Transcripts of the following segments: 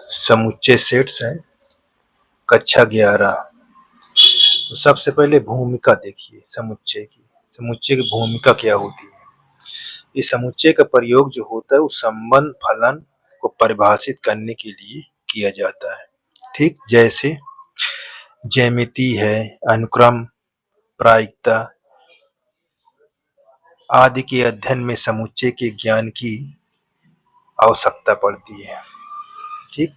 समुच्चय सेट्स हैं कक्षा 11। तो सबसे पहले भूमिका देखिए समुच्चय की। समुच्चय की भूमिका क्या होती है? इस समुच्चय का प्रयोग जो होता है वो संबंध फलन को परिभाषित करने के लिए किया जाता है। ठीक, जैसे ज्यामिति है, अनुक्रम, प्रायिकता आदि के अध्ययन में समुच्चय के ज्ञान की आवश्यकता पड़ती है। ठीक,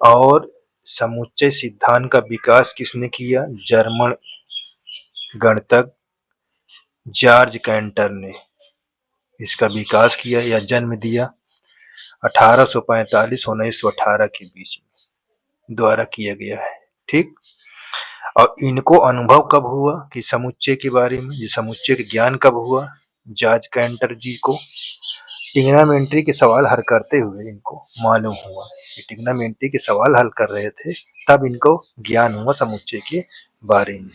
और समुच्चय सिद्धांत का विकास किसने किया? जर्मन गणितज्ञ जॉर्ज कैंटर ने इसका विकास किया या जन्म दिया 1845-1918 के बीच में द्वारा किया गया है। ठीक, और इनको अनुभव कब हुआ कि समुच्चय के बारे में, ये समुच्चय के ज्ञान कब हुआ? जॉर्ज कैंटर जी को ट्रिग्नोमेट्री के सवाल हल करते हुए इनको मालूम हुआ कि ट्रिग्नोमेट्री के सवाल हल कर रहे थे, तब इनको ज्ञान हुआ समुच्चय के बारे में।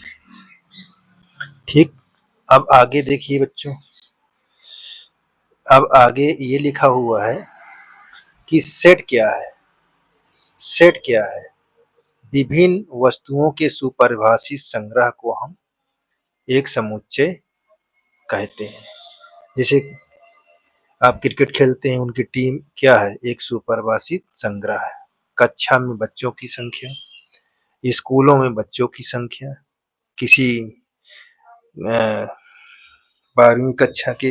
ठीक, अब आगे देखिए बच्चों, अब आगे ये लिखा हुआ है कि सेट क्या है। सेट क्या है? विभिन्न वस्तुओं के सुपरिभाषित संग्रह को हम एक समुच्चय कहते हैं। जैसे आप क्रिकेट खेलते हैं, उनकी टीम क्या है? एक सुपरिभाषित संग्रह है। कक्षा में बच्चों की संख्या, स्कूलों में बच्चों की संख्या, किसी 12वीं कक्षा के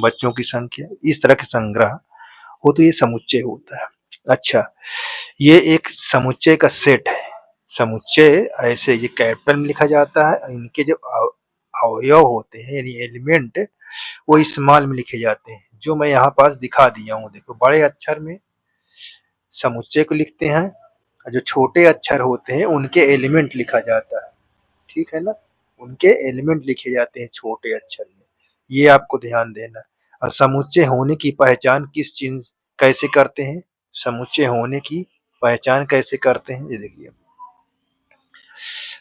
बच्चों की संख्या, इस तरह के संग्रह हो तो ये समुच्चय होता है। अच्छा, ये एक समुच्चय का सेट है। समुच्चय ऐसे ये कैपिटल में लिखा जाता है, इनके जो अवयव होते हैं यानी एलिमेंट वो स्मॉल में लिखे जाते हैं, जो मैं यहाँ पास दिखा दिया हूँ। देखो, बड़े अक्षर में समुच्चय को लिखते हैं, जो छोटे अक्षर होते हैं उनके एलिमेंट लिखा जाता है। ठीक है ना, उनके एलिमेंट लिखे जाते हैं छोटे अक्षर में, ये आपको ध्यान देना। और समुच्चय होने की पहचान किस चीज कैसे करते हैं? समुच्चय होने की पहचान कैसे करते हैं, ये देखिए।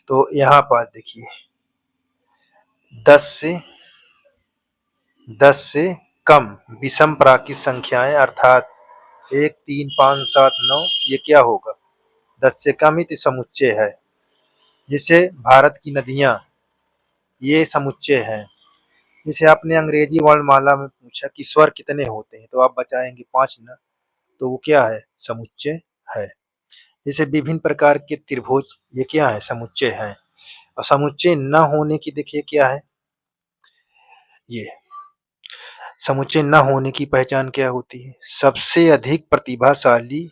तो यहाँ पास देखिए 10 से कम विषम प्राकृत संख्याएं अर्थात 1, 3, 5, 7, 9, ये क्या होगा? 10 से कम ही तो समुच्चय है। जिसे भारत की नदियां, ये समुच्चय है। जैसे आपने अंग्रेजी वर्णमाला में पूछा कि स्वर कितने होते हैं, तो आप बताएंगे 5 ना, तो वो क्या है? समुच्चय है। जैसे विभिन्न प्रकार के त्रिभुज, ये क्या है? समुच्चय है। और समुच्चय न होने की देखिए क्या है? ये समुच्चय न होने की पहचान क्या होती है? सबसे अधिक प्रतिभाशाली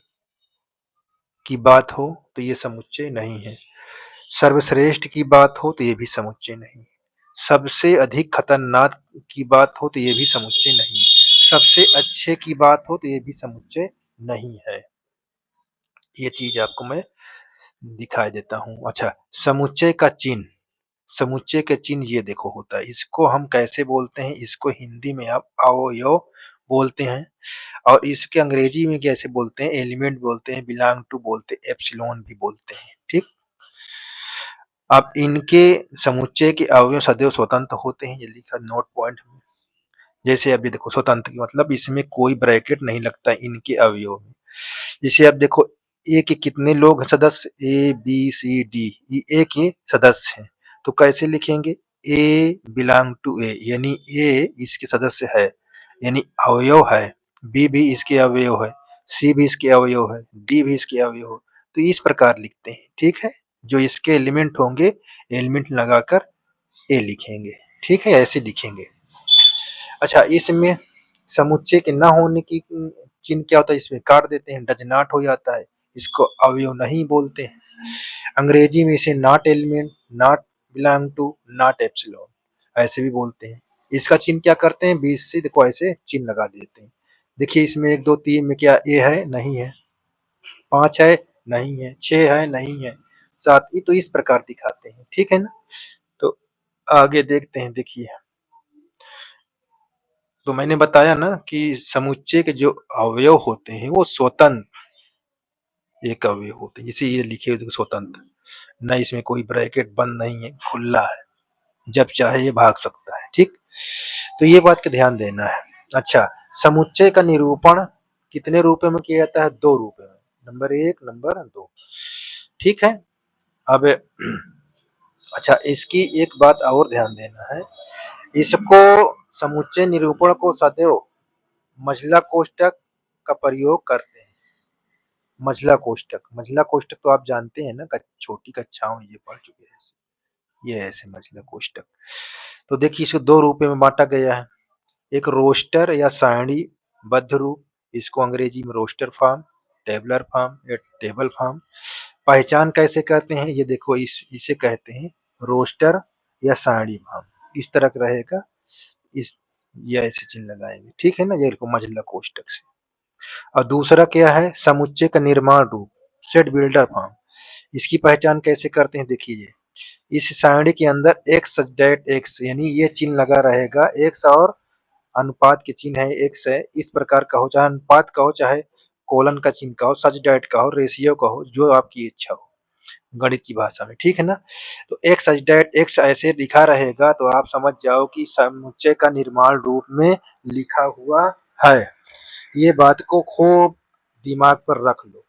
की बात हो तो ये समुच्चय नहीं है। सर्वश्रेष्ठ की बात हो तो ये भी समुच्चय नहीं। सबसे अधिक खतरनाक की बात हो तो ये भी समुच्चय नहीं। सबसे अच्छे की बात हो तो ये भी समुच्चय नहीं है। ये चीज आपको मैं दिखाई देता हूँ। अच्छा, समुच्चय का चिन्ह, समुच्चय का चिन्ह ये देखो होता है। इसको हम कैसे बोलते हैं? इसको हिंदी में आप अवयव बोलते हैं, और इसके अंग्रेजी में कैसे बोलते हैं? एलिमेंट बोलते हैं, बिलोंग टू बोलते हैं, एप्सिलॉन भी बोलते हैं। ठीक, अब इनके समुच्चय के अवयव सदैव स्वतंत्र होते हैं, ये लिखा नोट पॉइंट में। जैसे अभी देखो, स्वतंत्र की मतलब इसमें कोई ब्रैकेट नहीं लगता इनके अवयव में। जैसे अब देखो, ए के कितने लोग सदस्य? ए बी सी डी, ये ए के सदस्य हैं, तो कैसे लिखेंगे? ए बिलोंग टू ए, यानी ए इसके सदस्य है, यानी अवयव है। बी भी इसके अवयव है, सी भी इसके अवयव है, डी भी इसके अवयव है। तो इस प्रकार लिखते हैं। ठीक है, जो इसके एलिमेंट होंगे, एलिमेंट लगाकर ए लिखेंगे। ठीक है, ऐसे लिखेंगे। अच्छा, इसमें समुच्चय के न होने की चिन्ह क्या होता है? इसमें काट देते हैं, डज नॉट हो जाता है, इसको अवयव नहीं बोलते हैं। अंग्रेजी में इसे not element, not belong to, not epsilon ऐसे भी बोलते हैं। इसका चिन्ह क्या करते हैं? बीच से देखो ऐसे चिन्ह लगा देते हैं। देखिए, इसमें 1, 2, 3 में क्या ए है? नहीं है। 5 है? नहीं है। 6 है? नहीं है। 7, ये तो इस प्रकार दिखाते हैं। ठीक है ना, तो आगे देखते हैं। देखिए, तो मैंने बताया ना कि समुच्चय के जो अवयव होते हैं वो स्वतंत्र एक अवयव होते हैं। जैसे ये लिखे हुए स्वतंत्र, न इसमें कोई ब्रैकेट बंद नहीं है, खुला है, जब चाहे ये भाग सकता है। ठीक, तो ये बात का ध्यान देना है। अच्छा, समुच्चय का निरूपण कितने रूपों में किया जाता है? 2 रूपों में। Number 1, number 2। ठीक है। अब अच्छा, इसकी एक बात और ध्यान देना है। इसको समुच्चय निरूपण को सदैव मझला कोष्ठक का प्रयोग करते हैं। मझला कोष्ठक तो आप जानते हैं ना, छोटी कक्षाओं में ये पढ़ चुके हैं। ये ऐसे मझला कोष्ठक। तो देखिए, इसको दो रूपों में बांटा गया है। एक रोस्टर या सारणीबद्ध रूप, इसको अंग्रेजी में रोस्टर फॉर्म, टेबलर फॉर्म या टेबल फॉर्म। पहचान कैसे करते हैं, ये देखो, इसे कहते हैं रोस्टर या सारणी फॉर्म। इस तरह का रहेगा, इस ये ऐसे चिन्ह लगाएंगे, ठीक है ना, ये देखो मझला कोष्ठक से। और दूसरा क्या है, समुच्चय का निर्माण रूप, सेट बिल्डर फॉर्म। इसकी पहचान कैसे करते हैं, देखिए, इस सारणी के अंदर एक्स डेट एक्स, यानी ये चिन्ह लगा रहेगा, एक्स और अनुपात के चिन्ह है, एक्स है, इस प्रकार का हो, चाहे अनुपात का हो, चाहे कोलन का चिन्ह का हो, सच डेट का हो, रेशियो का हो, जो आपकी इच्छा हो गणित की भाषा में, ठीक है ना। तो एक्स सच डेट एक्स ऐसे लिखा रहेगा तो आप समझ जाओ कि समुच्चय का निर्माण रूप में लिखा हुआ है। ये बात को खूब दिमाग पर रख लो।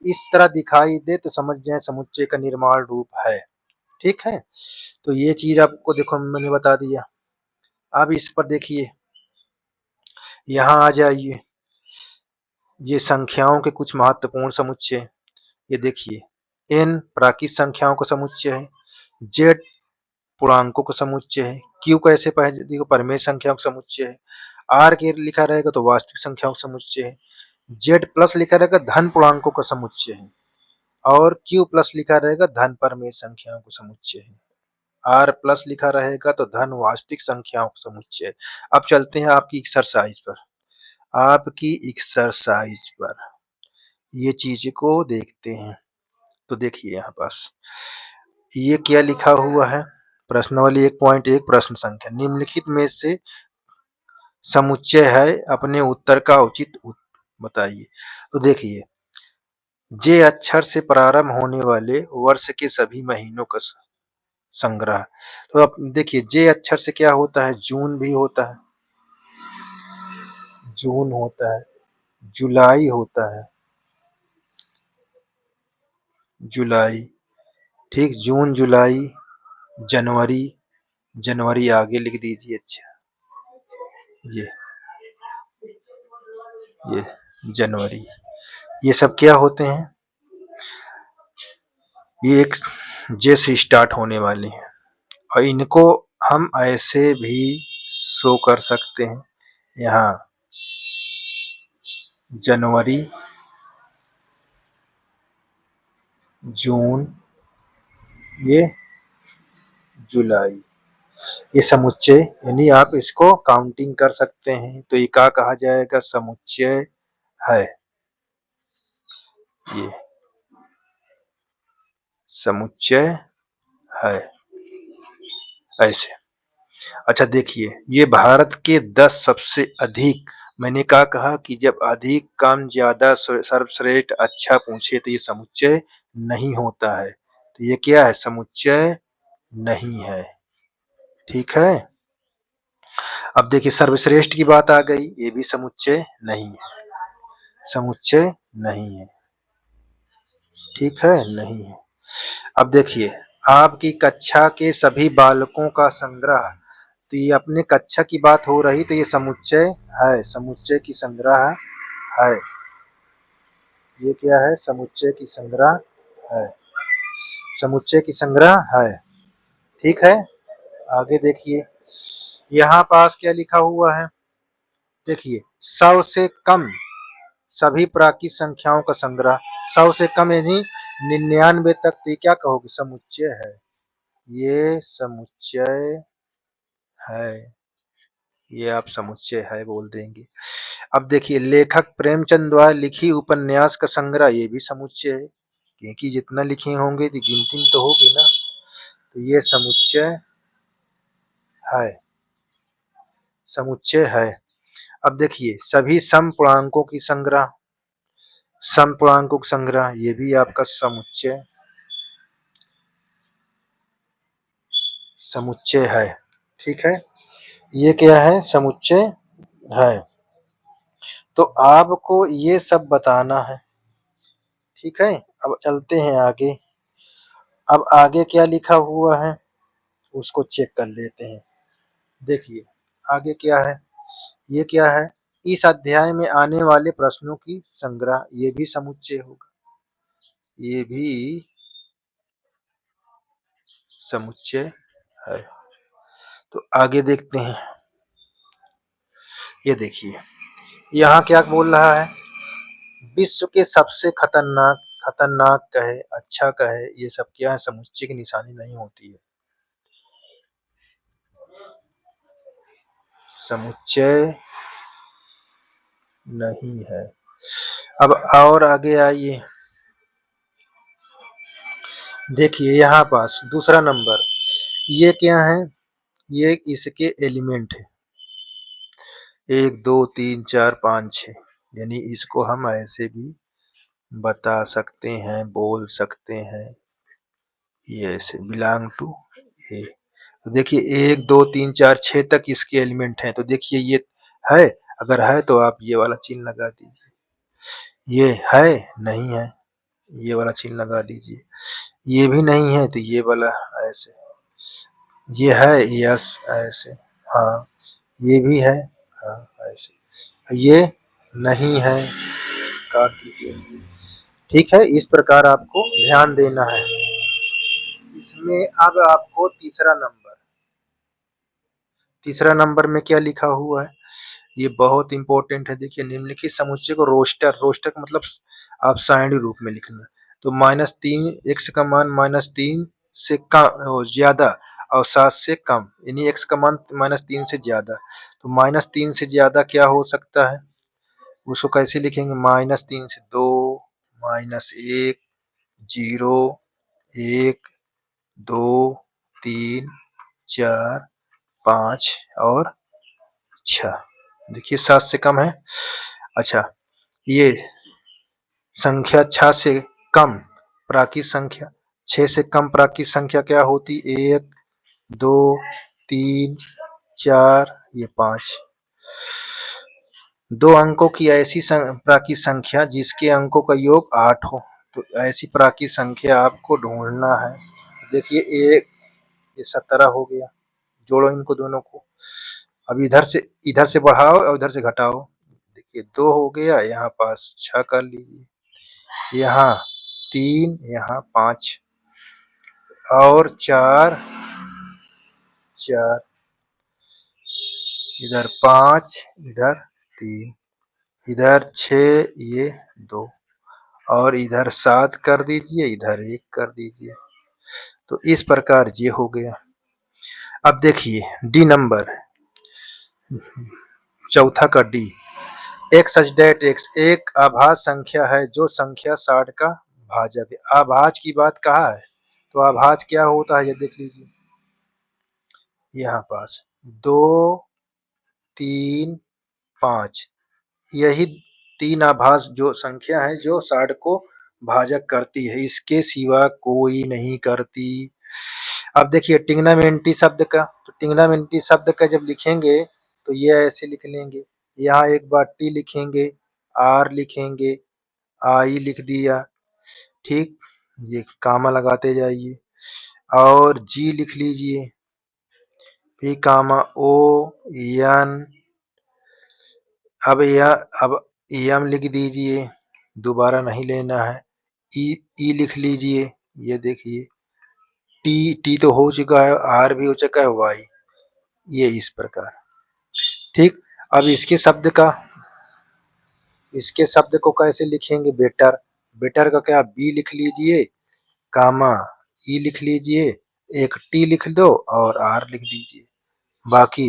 इस तरह दिखाई दे तो समझ जाए समुच्चय का निर्माण रूप है, ठीक है। तो ये चीज आपको देखो मैंने बता दिया। अब इस पर देखिए, यहाँ आ जाइए, ये संख्याओं के कुछ महत्वपूर्ण समुच्चय। ये देखिए, एन प्राकृत संख्याओं का समुच्चय है, जेड पूर्णांकों का समुच्चय है, क्यू कैसे पहले देखो परिमेय संख्याओं का समुच्चय है, आर के लिखा रहेगा तो वास्तविक संख्याओं का समुच्चय है, जेड प्लस लिखा रहेगा धन पूर्णांकों का समुच्चय है, और क्यू प्लस लिखा रहेगा धन परिमेय संख्याओं का समुच्चय है, आर प्लस लिखा रहेगा तो धन वास्तविक संख्याओं का समुच्चय है। अब चलते हैं आपकी एक्सरसाइज पर। आपकी एक्सरसाइज पर ये चीज को देखते हैं। तो देखिए, यहाँ पास ये क्या लिखा हुआ है, प्रश्नावली 1.1 प्रश्न संख्या, निम्नलिखित में से समुच्चय है, अपने उत्तर का उचित बताइए। तो देखिए, जे अक्षर से प्रारंभ होने वाले वर्ष के सभी महीनों का संग्रह। तो अब देखिए, जे अक्षर से क्या होता है, जून भी होता है, जून होता है, जुलाई होता है, जुलाई, ठीक, जून जुलाई, जनवरी, जनवरी आगे लिख दीजिए। अच्छा, ये ये जनवरी, ये सब क्या होते हैं, ये एक जे से स्टार्ट होने वाले हैं, और इनको हम ऐसे भी शो कर सकते हैं, यहाँ जनवरी, जून, ये जुलाई, ये समुच्चय, यानी आप इसको काउंटिंग कर सकते हैं। तो ये क्या कहा जाएगा, समुच्चय है, ये समुच्चय है, ऐसे। अच्छा देखिए, ये भारत के 10 सबसे अधिक, मैंने क्या कहा कि जब अधिक कम ज्यादा सर्वश्रेष्ठ अच्छा पूछे तो ये समुच्चय नहीं होता है, तो ये क्या है, समुच्चय नहीं है, ठीक है। अब देखिए, सर्वश्रेष्ठ की बात आ गई, ये भी समुच्चय नहीं है, समुच्चय नहीं है, ठीक है, नहीं है। अब देखिए, आपकी कक्षा के सभी बालकों का संग्रह, तो ये अपने कक्षा की बात हो रही, तो ये समुच्चय है, समुच्चय की संग्रह है, ये क्या है, समुच्चय की संग्रह है, समुच्चय की संग्रह है, ठीक है। आगे देखिए, यहाँ पास क्या लिखा हुआ है, देखिए, 100 से कम सभी प्राकृत संख्याओं का संग्रह, 100 से कम यानी 99 तक, तो क्या कहोगे, समुच्चय है, ये समुच्चय है, ये आप समुच्चय है बोल देंगे। अब देखिए, लेखक प्रेमचंद द्वारा लिखी उपन्यास का संग्रह, ये भी समुच्चय है, क्योंकि जितना लिखे होंगे तो गिनती तो होगी ना, तो ये समुच्चय है, समुच्चय है। अब देखिए, सभी समपूर्णांकों की संग्रह, समपूर्णांकों का संग्रह, ये भी आपका समुच्चय, समुच्चय है, ठीक है, ये क्या है, समुच्चय है। तो आपको ये सब बताना है, ठीक है, अब चलते हैं आगे। अब आगे क्या लिखा हुआ है उसको चेक कर लेते हैं। देखिए आगे क्या है, ये क्या है, इस अध्याय में आने वाले प्रश्नों की संग्रह, ये भी समुच्चय होगा, ये भी समुच्चय है। तो आगे देखते हैं। ये देखिए यहाँ क्या बोल रहा है, विश्व के सबसे खतरनाक, खतरनाक कहे अच्छा कहे, ये सब क्या है, समुच्चय की निशानी नहीं होती है, समुच्चय नहीं है। अब और आगे आइए, देखिए यहाँ पास दूसरा नंबर, ये क्या है, ये इसके एलिमेंट है, 1 2 3 4 5 6, यानी इसको हम ऐसे भी बता सकते हैं, बोल सकते हैं, ये ऐसे बिलोंग टू ए। तो देखिए 1 2 3 4 6 तक इसके एलिमेंट हैं, तो देखिए ये है, अगर है तो आप ये वाला चिन्ह लगा दीजिए, ये है नहीं है, ये वाला चिन्ह लगा दीजिए, ये भी नहीं है तो ये वाला ऐसे, ये है यस ऐसे, हाँ ये भी है, हाँ ऐसे, ये नहीं है काट दीजिए। ठीक है, इस प्रकार आपको ध्यान देना है। इसमें अब आपको तीसरा नंबर में क्या लिखा हुआ है, ये बहुत इंपॉर्टेंट है। देखिए निम्नलिखित समुच्चय को रोस्टर, रोस्टर का मतलब आप सारणी रूप में लिखना, तो -3 x का मान -3 से कम ज्यादा और 7 से कम, यानी x का मान -3 से ज्यादा, तो -3 से ज्यादा क्या हो सकता है, उसको कैसे लिखेंगे, -3 से 2, -1, 0, 1, 2, 3, 4, 5 और 6। देखिए 7 से कम है। अच्छा, ये संख्या 6 से कम प्राकृत संख्या, 6 से कम प्राकृत संख्या क्या होती, 1 2 3 4, ये 5। 2 अंकों की ऐसी प्राकृत संख्या जिसके अंकों का योग 8 हो, तो ऐसी प्राकृत संख्या आपको ढूंढना है। देखिए एक, ये 17 हो गया, जोड़ो इनको दोनों को, अब इधर से बढ़ाओ और उधर से घटाओ, देखिए 2 हो गया, यहाँ पास 6 कर लीजिए, यहाँ 3, यहाँ 5 और 4, 4 इधर 5, इधर 3, इधर 6, ये 2 और इधर 7 कर दीजिए, इधर 1 कर दीजिए, तो इस प्रकार ये हो गया। अब देखिए डी नंबर, चौथा का डी, एक्स सच डेट एक्स एक अभाज्य संख्या है जो संख्या 60 का भाजक है। अभाज्य की बात कहा है, तो अभाज्य क्या होता है ये देख लीजिए, यहाँ पास 2 3 5, यही 3 अभाज्य जो संख्या है जो 60 को भाजक करती है, इसके सिवा कोई नहीं करती। अब देखिए टिग्नामेंटी शब्द का, तो टिग्नामेंटी शब्द का जब लिखेंगे तो ये ऐसे लिख लेंगे, यहाँ एक बार टी लिखेंगे, आर लिखेंगे, आई लिख दिया, ठीक, ये कामा लगाते जाइए, और जी लिख लीजिए, फिर कामा ओ एन, अब एम लिख दीजिए, दोबारा नहीं लेना है, ई लिख लीजिए, ये देखिए टी, टी तो हो चुका है, आर भी हो चुका है, वाई, ये इस प्रकार, ठीक। अब इसके शब्द को कैसे लिखेंगे, बेटर, बेटर का क्या, बी लिख लीजिए, कामा ई लिख लीजिए, एक टी लिख दो और आर लिख दीजिए, बाकी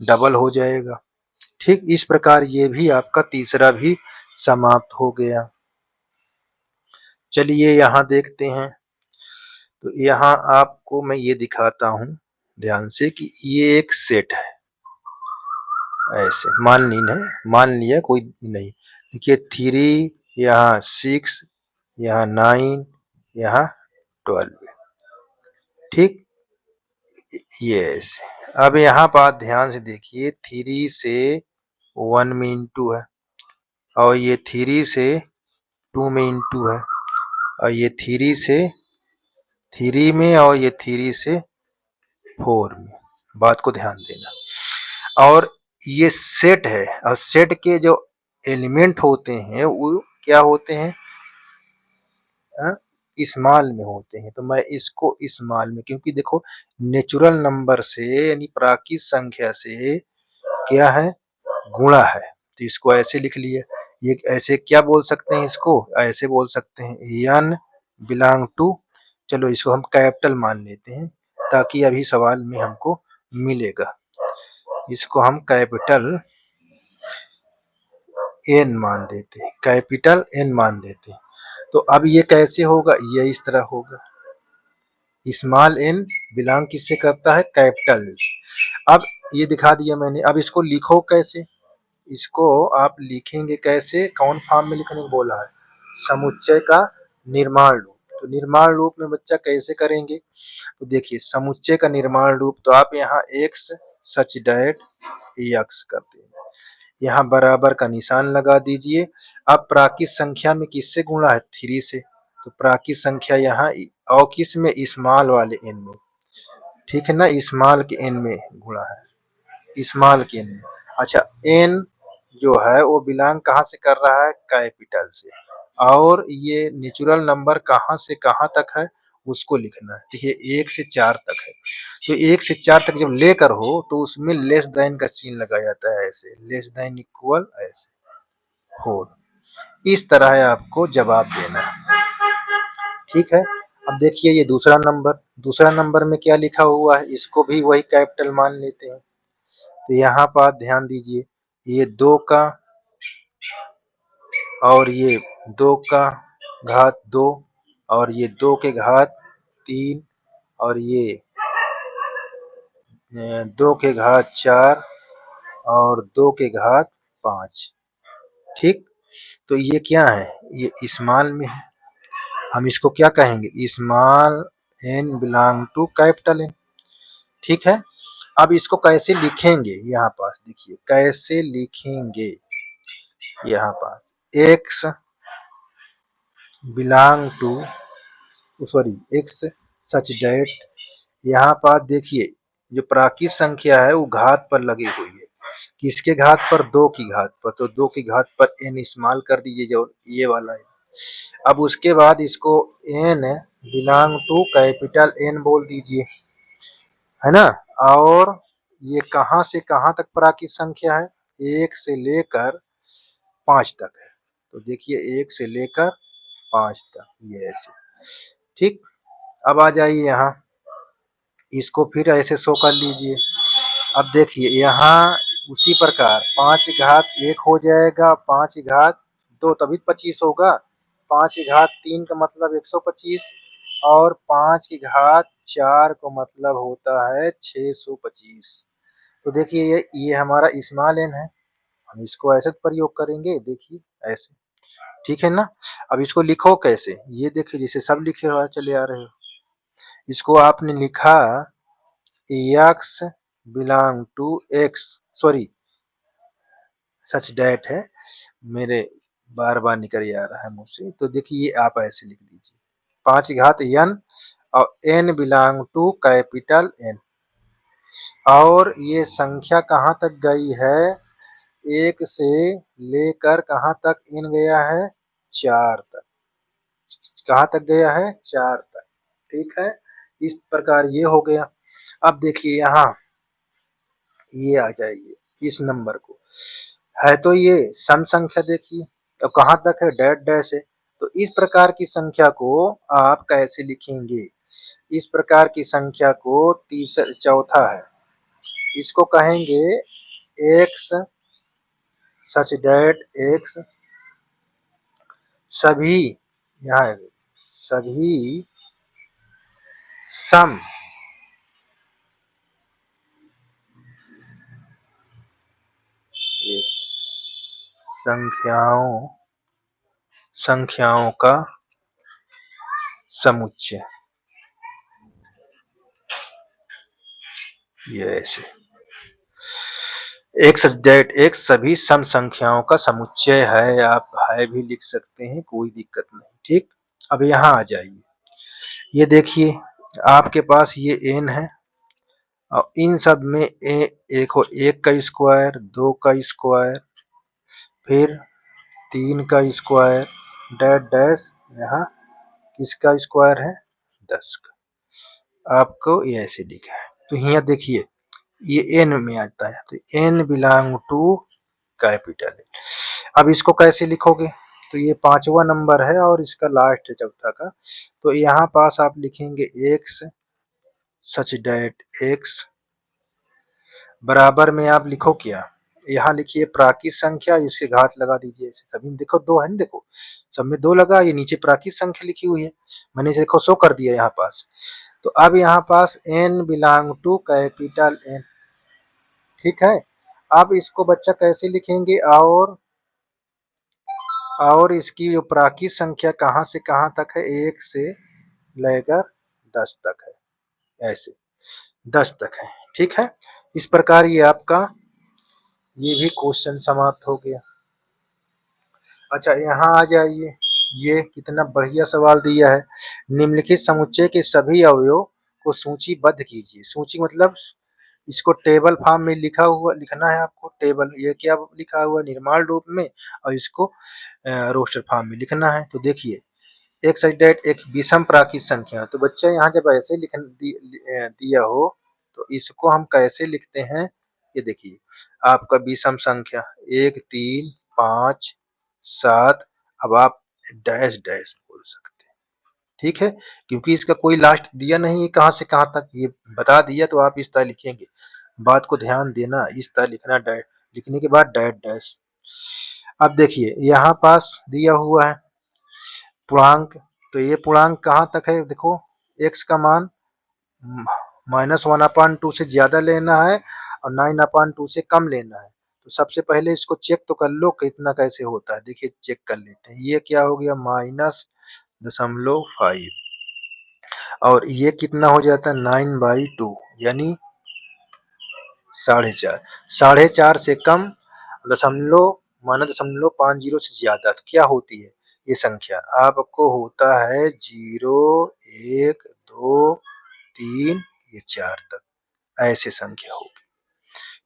डबल हो जाएगा, ठीक। इस प्रकार ये भी आपका तीसरा भी समाप्त हो गया। चलिए यहाँ देखते हैं, तो यहाँ आपको मैं ये दिखाता हूँ ध्यान से कि ये एक सेट है, ऐसे मान लिया कोई नहीं, देखिए 3, यहाँ 6, यहाँ 9, यहाँ 12, ठीक, ये ऐसे। अब यहाँ बात ध्यान से देखिए, 3 से 1 में इंटू है और ये 3 से 2 में इंटू है, और ये 3 से 3 में, और ये 3 से 4 में। बात को ध्यान देना। और ये सेट है, और सेट के जो एलिमेंट होते हैं वो क्या होते हैं, स्मॉल में होते हैं। तो मैं इसको स्मॉल में, क्योंकि देखो नेचुरल नंबर से यानी प्राकृत संख्या से क्या है, गुणा है, तो इसको ऐसे लिख लिया। ये ऐसे क्या बोल सकते हैं, इसको ऐसे बोल सकते हैं n बिलोंग टू, चलो इसको हम कैपिटल मान लेते हैं ताकि अभी सवाल में हमको मिलेगा। इसको हम कैपिटल एन मान देते हैं, कैपिटल एन मान देते हैं। तो अब ये कैसे होगा, ये इस तरह होगा, स्मॉल एन बिलोंग किससे करता है, कैपिटल। अब ये दिखा दिया मैंने। अब इसको लिखो कैसे, इसको आप लिखेंगे कैसे, कौन फॉर्म में लिखने को बोला है, समुच्चय का निर्माण रूप। तो निर्माण रूप में बच्चा कैसे करेंगे, तो देखिए समुच्चय का निर्माण रूप, तो आप यहाँ x सच डैट x करते हैं, यहाँ बराबर का निशान लगा दीजिए। अब प्राकृत संख्या में किससे गुणा है, 3 से, तो प्राकृत संख्या यहाँ और किस में, स्मॉल वाले n में, ठीक है ना, स्मॉल के n में गुणा है, स्मॉल के n में। अच्छा n जो है वो बिलोंग कहाँ से कर रहा है, कैपिटल से, और ये नेचुरल नंबर कहाँ से कहाँ तक है उसको लिखना है। देखिए 1 से 4 तक है, तो 1 से 4 तक जब लेकर हो तो उसमें लेस देन का सीन लगाया जाता है, ऐसे लेस देन इक्वल ऐसे हो, इस तरह आपको जवाब देना है, ठीक है। अब देखिए ये दूसरा नंबर, दूसरा नंबर में क्या लिखा हुआ है, इसको भी वही कैपिटल मान लेते हैं। तो यहाँ पर ध्यान दीजिए, ये 2 का, और ये 2 का घात 2, और ये 2 के घात 3, और ये 2 के घात 4, और 2 के घात 5, ठीक। तो ये क्या है, ये स्मॉल में है, हम इसको क्या कहेंगे, small N belong to capital N, ठीक है। अब इसको कैसे लिखेंगे, यहाँ पास देखिए कैसे लिखेंगे, यहाँ पास x belong to, sorry x such that, यहाँ पर देखिए जो प्राकृत संख्या है वो घात पर लगी हुई है, किसके घात पर, 2 की घात पर, तो 2 की घात पर n इस्तेमाल कर दीजिए जो ये वाला है। अब उसके बाद इसको n belong to capital N बोल दीजिए, है ना। और ये कहाँ से कहाँ तक प्राकृत संख्या है, 1 से लेकर 5 तक है, तो देखिए 1 से लेकर 5 तक, ये ऐसे, ठीक। अब आ जाइए यहाँ, इसको फिर ऐसे शो कर लीजिए। अब देखिए यहाँ उसी प्रकार 5 घात 1 हो जाएगा, 5 घात 2 तभी 25 होगा, 5 घात 3 का मतलब 125, और 5 की घात 4 को मतलब होता है 625। तो देखिए ये हमारा स्मॉल एन है, हम इसको ऐसे प्रयोग करेंगे, देखिए ऐसे, ठीक है ना। अब इसको लिखो कैसे, ये देखिए जैसे सब लिखे हुआ चले आ रहे हो, इसको आपने लिखा x belong to x, sorry such that है, मेरे बार बार निकल आ रहा है मुझ से, तो देखिए आप ऐसे लिख दीजिए 5 घात n, और n belong to capital N, और ये संख्या कहाँ तक गई है, 1 से लेकर कहाँ तक n गया है, 4 तक, कहाँ तक गया है, 4 तक, ठीक है। इस प्रकार ये हो गया। अब देखिए यहाँ ये आ जाइए इस नंबर को, है तो ये सम संख्या, देखिए अब कहाँ तक है, डैश डैश है, तो इस प्रकार की संख्या को आप कैसे लिखेंगे, इस प्रकार की संख्या को तीसरा चौथा है, इसको कहेंगे x सच डैट x सभी, यहाँ सभी सम ये संख्याओं संख्याओं का समुच्चय, ये ऐसे, एक्स डेट एक्स सभी सम संख्याओं का समुच्चय है। आप है भी लिख सकते हैं, कोई दिक्कत नहीं। ठीक, अब यहाँ आ जाइए। ये देखिए आपके पास ये n है और इन सब में एक हो 1 का स्क्वायर, 2 का स्क्वायर, फिर 3 का स्क्वायर, डैश डैश, यहाँ किसका स्क्वायर है? 10 का। आपको ये ऐसे लिखा है। तो यहाँ देखिए ये n में आता है, तो n बिलोंग टू कैपिटल। अब इसको कैसे लिखोगे? तो ये 5वां नंबर है और इसका लास्ट है चौथा का। तो यहाँ पास आप लिखेंगे x सच डेट x बराबर में आप लिखो क्या? यहाँ लिखिए प्राकृत संख्या, इसके घात लगा दीजिए। सभी में देखो 2 है ना, देखो सब में 2 लगा, ये नीचे प्राकृत संख्या लिखी हुई है, मैंने देखो शो कर दिया यहाँ पास। तो अब यहाँ पास n belong to capital N। ठीक है, अब इसको बच्चा कैसे लिखेंगे? और इसकी जो प्राकृत संख्या कहाँ से कहाँ तक है? 1 से लेकर 10 तक है, ऐसे 10 तक है। ठीक है, इस प्रकार ये आपका ये भी क्वेश्चन समाप्त हो गया। अच्छा यहाँ आ जाइए, ये कितना बढ़िया सवाल दिया है। निम्नलिखित समुच्चय के सभी अवयव को सूचीबद्ध कीजिए। सूची मतलब इसको टेबल फॉर्म में लिखना है आपको। टेबल ये क्या लिखा हुआ निर्माण रूप में, और इसको रोस्टर फॉर्म में लिखना है। तो देखिए एक डेट एक विषम प्राकृत संख्या। तो बच्चा यहाँ जब ऐसे दिया हो तो इसको हम कैसे लिखते हैं? ये देखिए आपका विषम संख्या 1 3 5 7। अब आप डैश डैश बोल सकते हैं। ठीक है, क्योंकि इसका कोई लास्ट दिया नहीं है कहाँ से कहाँ तक, ये बता दिया तो आप इस तरह लिखेंगे। बात को ध्यान देना, इस तरह लिखना, डैश लिखने के बाद डैश डैश। अब देखिए यहाँ पास दिया हुआ है पूर्णांक। तो ये पूर्णांक कहाँ तक है? देखो x का मान -1/2 से ज्यादा लेना है और 9/2 से कम लेना है। तो सबसे पहले इसको चेक तो कर लो कितना कैसे होता है। देखिए चेक कर लेते हैं। ये क्या हो गया? -0.5 और ये कितना हो जाता है? 9/2 यानी 4.5। 4.5 से कम दशमलव माना 0.50 से ज्यादा तो क्या होती है ये संख्या? आपको होता है 0 1 2 3 ये 4 तक, ऐसे संख्या होगी।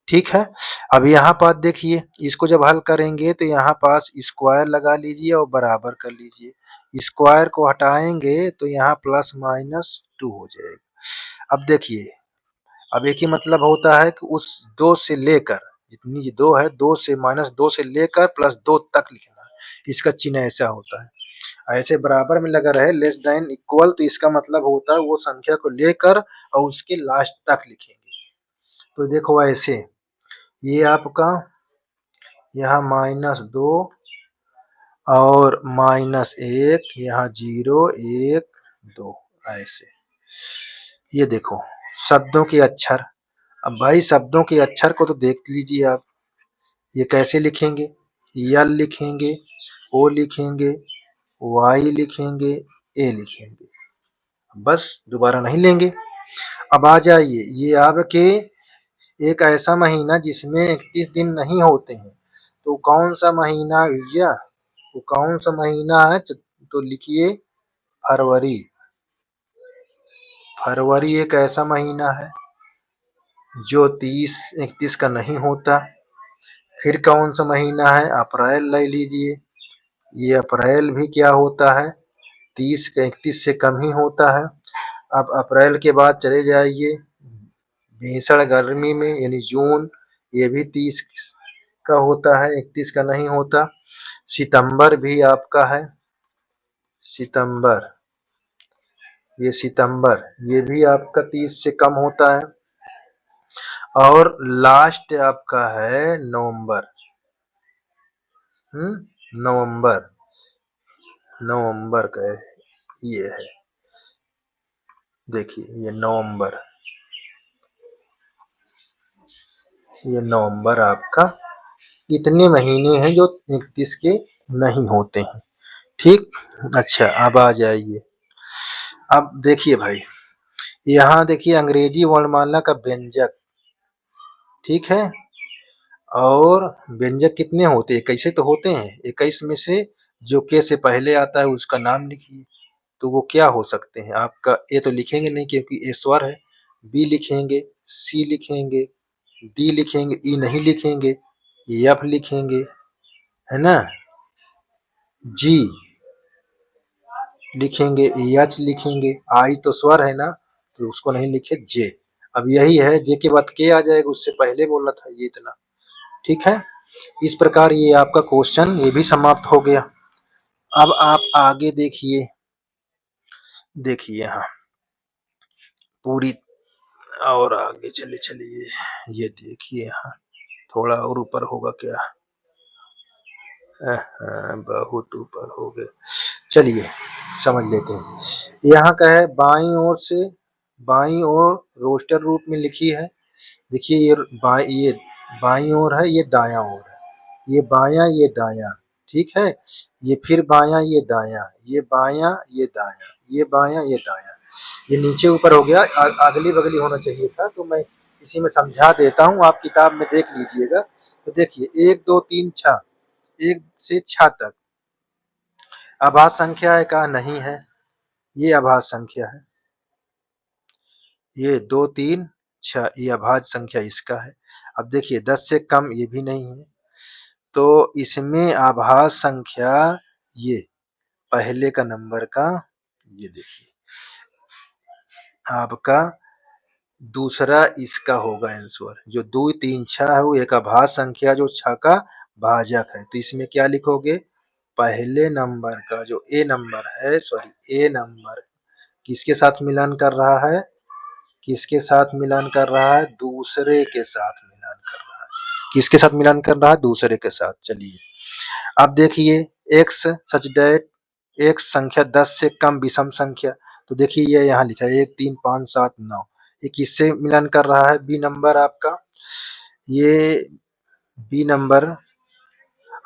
ठीक है, अब यहाँ पास देखिए इसको जब हल करेंगे तो यहाँ पास स्क्वायर लगा लीजिए और बराबर कर लीजिए। स्क्वायर को हटाएंगे तो यहाँ +-2 हो जाएगा। अब देखिए अब एक ही मतलब होता है कि उस 2 से लेकर, जितनी ये 2 है, 2 से -2 से लेकर +2 तक लिखना है। इसका चिन्ह ऐसा होता है। ऐसे बराबर में लगा रहे लेस देन इक्वल, तो इसका मतलब होता है वो संख्या को लेकर और उसके लास्ट तक लिखेंगे। तो देखो ऐसे ये आपका यहाँ -2 और -1, यहाँ 0 1 2 ऐसे। ये देखो शब्दों के अक्षर। अब भाई शब्दों के अक्षर को तो देख लीजिए आप, ये कैसे लिखेंगे? यल लिखेंगे, ओ लिखेंगे, वाई लिखेंगे, ए लिखेंगे, बस दोबारा नहीं लेंगे। अब आ जाइए ये आपके एक ऐसा महीना जिसमें 31 दिन नहीं होते हैं, तो कौन सा महीना भैया? वो कौन सा महीना है? तो लिखिए फरवरी। फरवरी एक ऐसा महीना है जो 30-31 का नहीं होता। फिर कौन सा महीना है? अप्रैल ले लीजिए, ये अप्रैल भी क्या होता है? 30 का 31 से कम ही होता है। अब अप्रैल के बाद चले जाइए भीषण गर्मी में यानी जून, ये भी 30 का होता है, 31 का नहीं होता। सितंबर भी आपका है, सितंबर, ये सितंबर ये भी आपका 30 से कम होता है। और लास्ट आपका है नवंबर। नवंबर, नवंबर का है, ये है, देखिए ये नवंबर, ये नवंबर आपका। इतने महीने हैं जो 31 के नहीं होते हैं। ठीक, अच्छा अब आ जाइए। अब देखिए भाई यहाँ देखिए अंग्रेजी वर्णमाला का व्यंजक। ठीक है, और व्यंजक कितने होते हैं? 21 तो होते हैं। 21 में से जो के से पहले आता है उसका नाम लिखिए। तो वो क्या हो सकते हैं? आपका ए तो लिखेंगे नहीं क्योंकि ए स्वर है। बी लिखेंगे, सी लिखेंगे, डी लिखेंगे, ई नहीं लिखेंगे, एफ लिखेंगे, है ना, जी लिखेंगे, एच लिखेंगे, आई तो स्वर है ना तो उसको नहीं लिखे, जे। अब यही है, जे के बाद के आ जाएगा, उससे पहले बोला था ये इतना। ठीक है, इस प्रकार ये आपका क्वेश्चन ये भी समाप्त हो गया। अब आप आगे देखिए, देखिए यहाँ पूरी और आगे चले चलिए, ये देखिए यहाँ थोड़ा और ऊपर होगा क्या? बहुत ऊपर हो गए। चलिए समझ लेते हैं। यहाँ का है बाईं ओर रोस्टर रूप में लिखी है। देखिए ये बाईं ओर है, ये दायां ओर है, ये बायां ये दायां, ठीक है, ये फिर बायां ये दायां, ये बायां ये दायां, ये बायां ये दायां, ये नीचे ऊपर हो गया। अगली बगली होना चाहिए था, तो मैं इसी में समझा देता हूँ, आप किताब में देख लीजिएगा। तो देखिए 1 2 3 6, 1 से 6 तक आभाज्य संख्या है का? नहीं है, ये आभाज्य संख्या है। ये 2 3 6 ये अभाज्य संख्या इसका है। अब देखिए 10 से कम ये भी नहीं है, तो इसमें आभाज्य संख्या ये पहले का नंबर का, ये देखिए आपका दूसरा इसका होगा आंसर। जो 2 3 6 है वो एक आभाज्य संख्या जो 6 का भाजक है। तो इसमें क्या लिखोगे? पहले नंबर का जो ए नंबर है, सॉरी ए नंबर किसके साथ मिलान कर रहा है? किसके साथ मिलान कर रहा है? दूसरे के साथ मिलान कर रहा है। किसके साथ मिलान कर रहा है? दूसरे के साथ। चलिए अब देखिए एक्स सच डेट एक्स संख्या 10 से कम विषम संख्या। तो देखिए ये यहाँ लिखा है 1 3 5 7 9, ये किससे मिलान कर रहा है? बी नंबर आपका, ये बी नंबर।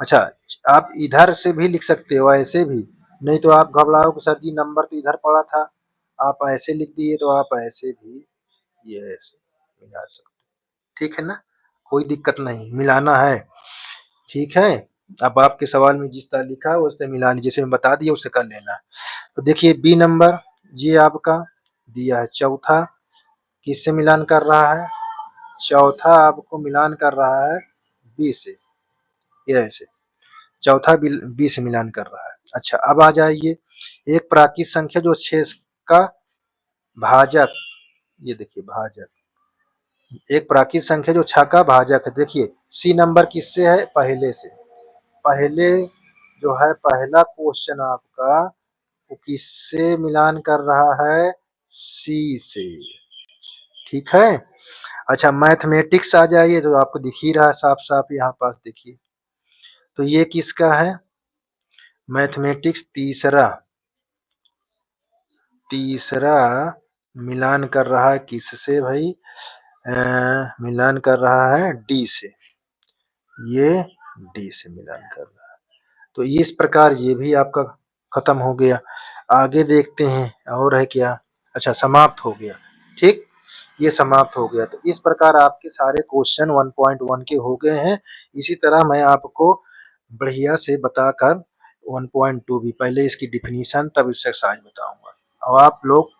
अच्छा, आप इधर से भी लिख सकते हो, ऐसे भी, नहीं तो आप घबराओगे सर जी नंबर तो इधर पड़ा था, आप ऐसे लिख दिए, तो आप ऐसे भी ये ऐसे मिला सकते, ठीक है ना, कोई दिक्कत नहीं, मिलाना है, ठीक है। अब आपके सवाल में जिस तरह लिखा है उस तरह मिलान, जैसे मैं बता दिया उसे कर लेना। तो देखिए बी नंबर ये आपका दिया है, चौथा किससे मिलान कर रहा है? चौथा आपको मिलान कर रहा है बी से, ये ऐसे चौथा बी से मिलान कर रहा है। अच्छा अब आ जाइए, एक प्राकृत संख्या जो 6 का भाजक, ये देखिए भाजक, एक प्राकृत संख्या जो 6 का भाजक है। देखिए सी नंबर किससे है? पहले से। पहले जो है पहला क्वेश्चन आपका वो किससे मिलान कर रहा है? सी से, ठीक है। अच्छा मैथमेटिक्स आ जाइए, तो आपको दिख ही रहा है साफ साफ यहाँ पास, देखिए तो ये किसका है? मैथमेटिक्स तीसरा, तीसरा मिलान कर रहा है किससे भाई? मिलान कर रहा है डी से, ये डी से मिलान कर रहा है। तो इस प्रकार ये भी आपका खत्म हो गया। आगे देखते हैं और है क्या? अच्छा समाप्त हो गया, ठीक, ये समाप्त हो गया। तो इस प्रकार आपके सारे क्वेश्चन 1.1 के हो गए हैं। इसी तरह मैं आपको बढ़िया से बताकर 1.2 भी, पहले इसकी डिफिनीशन तब एक्सरसाइज बताऊंगा। और आप लोग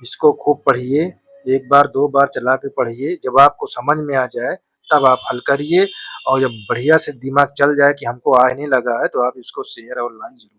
इसको खूब पढ़िए, एक बार दो बार चला के पढ़िए, जब आपको समझ में आ जाए तब आप हल करिए। और जब बढ़िया से दिमाग चल जाए कि हमको आने लगा है, तो आप इसको शेयर और लाइक जरूर